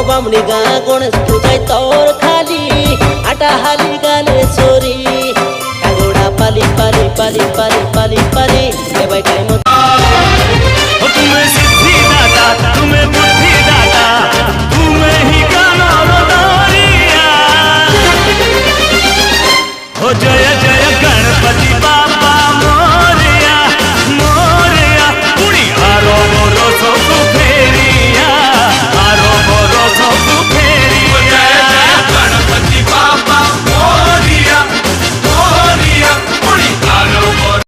बामणी गा गणेश पूजाय तोर खाली आटा हाली गाले चोरी कागोड़ा पाली पाली पाली पाली पाली पाली देवाय काय मत तुम्हें सिद्धि दाता तुम्हें बुद्धि दाता तुम्हें ही गाना रोदारिया हो जय जय गणपति बाबा मोरया मोरया पुड़ी आरो बोरो सो फेरिया आरो बोरो सो फेरिया जय गणपति बाबा मोरया मोरया पुड़ी आरो बोरो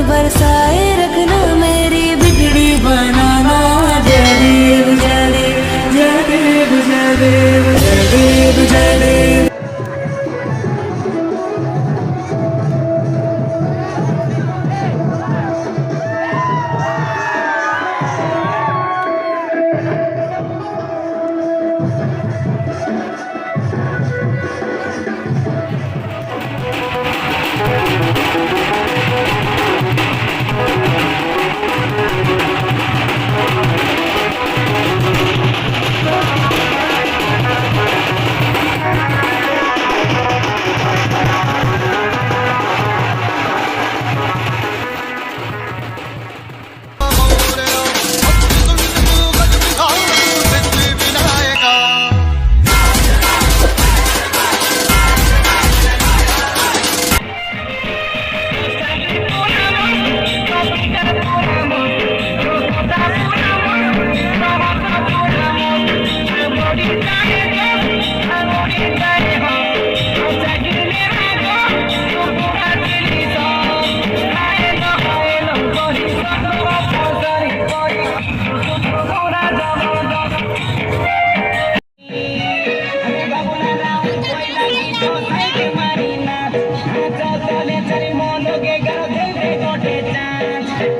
बरसाए रखना मेरी बिगड़ी बनाना जय देव जय देव जय देव जय देव जय देव जय देव।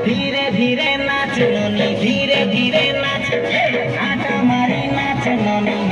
धीरे धीरे नाच नोनी धीरे धीरे नाच